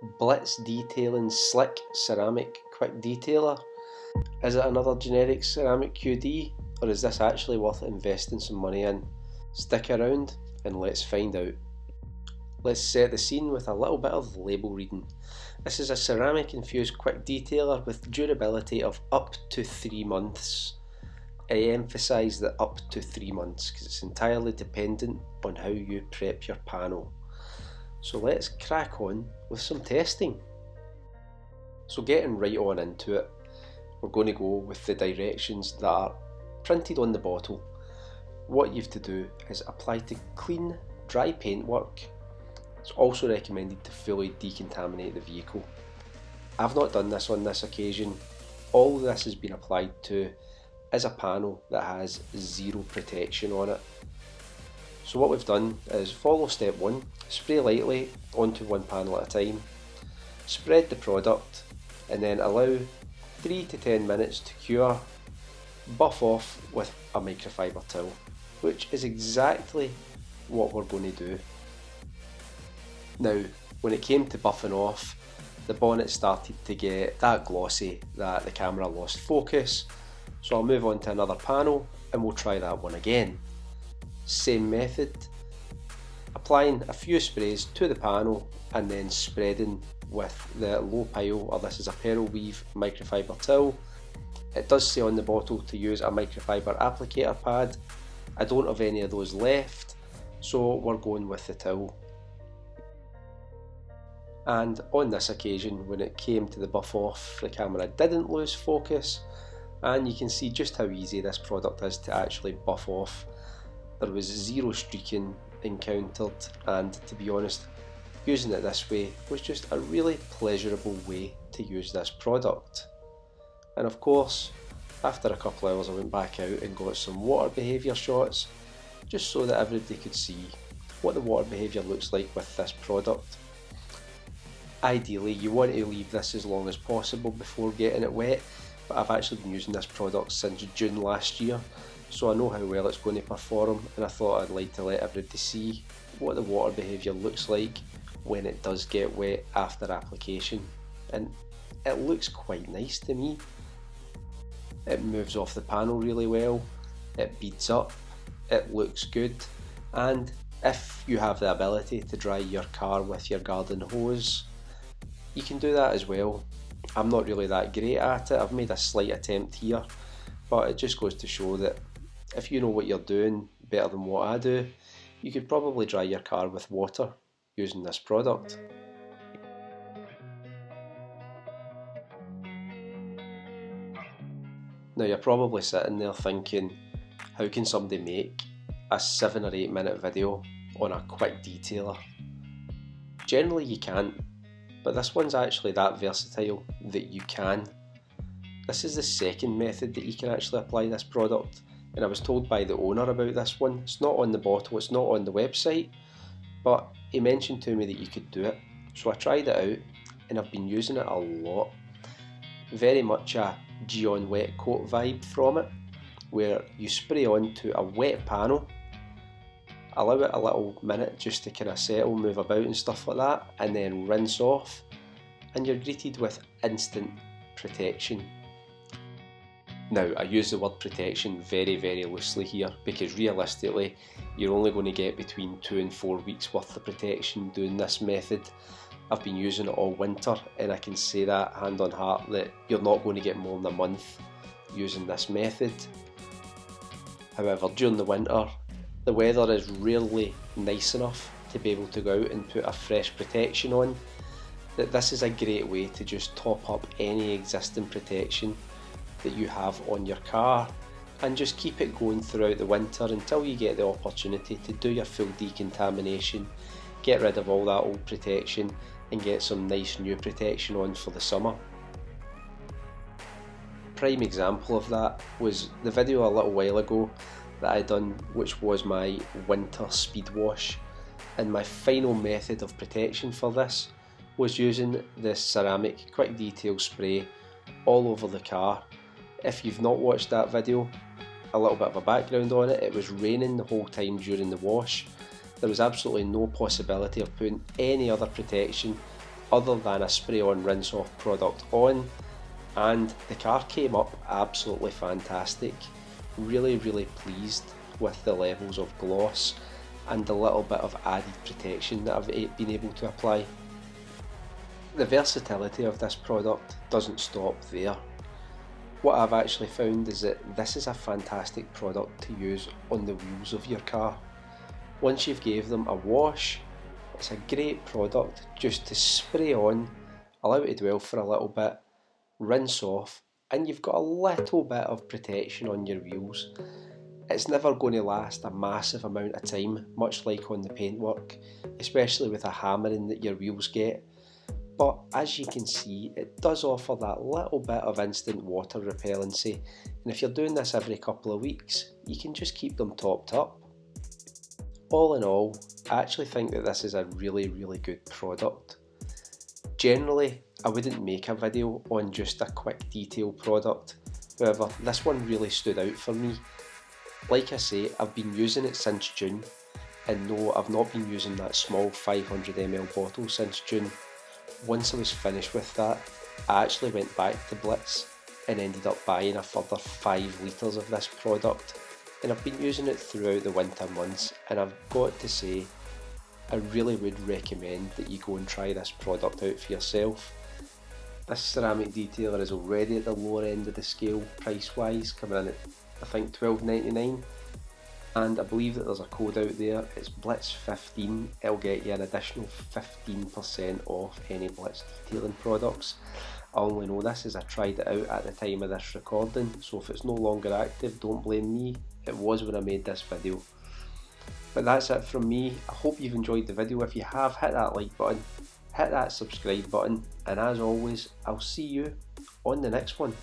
Blitz Detailing Slick Ceramic Quick Detailer. Is it another generic ceramic QD, or is this actually worth investing some money in? Stick around and let's find out. Let's set the scene with a little bit of label reading. This is a ceramic infused quick detailer with durability of up to 3 months. I emphasise that up to 3 months because it's entirely dependent on how you prep your panel. So let's crack on with some testing. So getting right on into it, we're going to go with the directions that are printed on the bottle. What you have to do is apply to clean, dry paintwork. It's also recommended to fully decontaminate the vehicle. I've not done this on this occasion. All this has been applied to is a panel that has zero protection on it. So what we've done is follow step 1, spray lightly onto one panel at a time, spread the product and then allow 3 to 10 minutes to cure, buff off with a microfiber towel, which is exactly what we're going to do. Now, when it came to buffing off, the bonnet started to get that glossy that the camera lost focus, so I'll move on to another panel and we'll try that one again. Same method, applying a few sprays to the panel and then spreading with the low pile, or this is a pearl weave microfiber towel. It does say on the bottle to use a microfiber applicator pad. I don't have any of those left, so we're going with the towel. And on this occasion, when it came to the buff off, the camera didn't lose focus, and you can see just how easy this product is to actually buff off. There was zero streaking encountered, and to be honest, using it this way was just a really pleasurable way to use this product. And of course, after a couple of hours I went back out and got some water behaviour shots, just so that everybody could see what the water behaviour looks like with this product. Ideally, you want to leave this as long as possible before getting it wet, but I've actually been using this product since June last year, so I know how well it's going to perform, and I thought I'd like to let everybody see what the water behaviour looks like when it does get wet after application, and it looks quite nice to me. It moves off the panel really well, it beads up, it looks good, and if you have the ability to dry your car with your garden hose, you can do that as well. I'm not really that great at it, I've made a slight attempt here, but it just goes to show that if you know what you're doing better than what I do, you could probably dry your car with water using this product. Now you're probably sitting there thinking, how can somebody make a 7 or 8 minute video on a quick detailer? Generally you can't, but this one's actually that versatile that you can. This is the second method that you can actually apply this product, and I was told by the owner about this one. It's not on the bottle, it's not on the website, but he mentioned to me that you could do it, so I tried it out and I've been using it a lot. Very much a Geon wet coat vibe from it, where you spray onto a wet panel, allow it a little minute just to kind of settle, move about and stuff like that, and then rinse off, and you're greeted with instant protection. Now, I use the word protection very, very loosely here, because realistically you're only going to get between 2 and 4 weeks worth of protection doing this method. I've been using it all winter, and I can say that hand on heart that you're not going to get more than a month using this method. However, during the winter, the weather is rarely nice enough to be able to go out and put a fresh protection on, that this is a great way to just top up any existing protection that you have on your car and just keep it going throughout the winter until you get the opportunity to do your full decontamination, get rid of all that old protection and get some nice new protection on for the summer. Prime example of that was the video a little while ago that I done, which was my winter speed wash, and my final method of protection for this was using this ceramic quick detail spray all over the car. If you've not watched that video, a little bit of a background on it, it was raining the whole time during the wash. There was absolutely no possibility of putting any other protection other than a spray on rinse off product on, and the car came up absolutely fantastic. Really pleased with the levels of gloss and the little bit of added protection that I've been able to apply. The versatility of this product doesn't stop there. What I've actually found is that this is a fantastic product to use on the wheels of your car. Once you've gave them a wash, it's a great product just to spray on, allow it to dwell for a little bit, rinse off, and you've got a little bit of protection on your wheels. It's never going to last a massive amount of time, much like on the paintwork, especially with a hammering that your wheels get. But as you can see, it does offer that little bit of instant water repellency, and if you're doing this every couple of weeks, you can just keep them topped up. All in all, I actually think that this is a really good product. Generally, I wouldn't make a video on just a quick detail product, however, this one really stood out for me. Like I say, I've been using it since June, and no, I've not been using that small 500ml bottle since June. Once I was finished with that, I actually went back to Blitz and ended up buying a further 5 litres of this product, and I've been using it throughout the winter months, and I've got to say, I really would recommend that you go and try this product out for yourself. This ceramic detailer is already at the lower end of the scale price wise, coming in at I think $12.99, and I believe that there's a code out there, it's Blitz15, it'll get you an additional 15% off any Blitz Detailing products. I only know this as I tried it out at the time of this recording, so if it's no longer active, don't blame me, it was when I made this video. But that's it from me. I hope you've enjoyed the video. If you have, hit that like button, hit that subscribe button, and as always, I'll see you on the next one.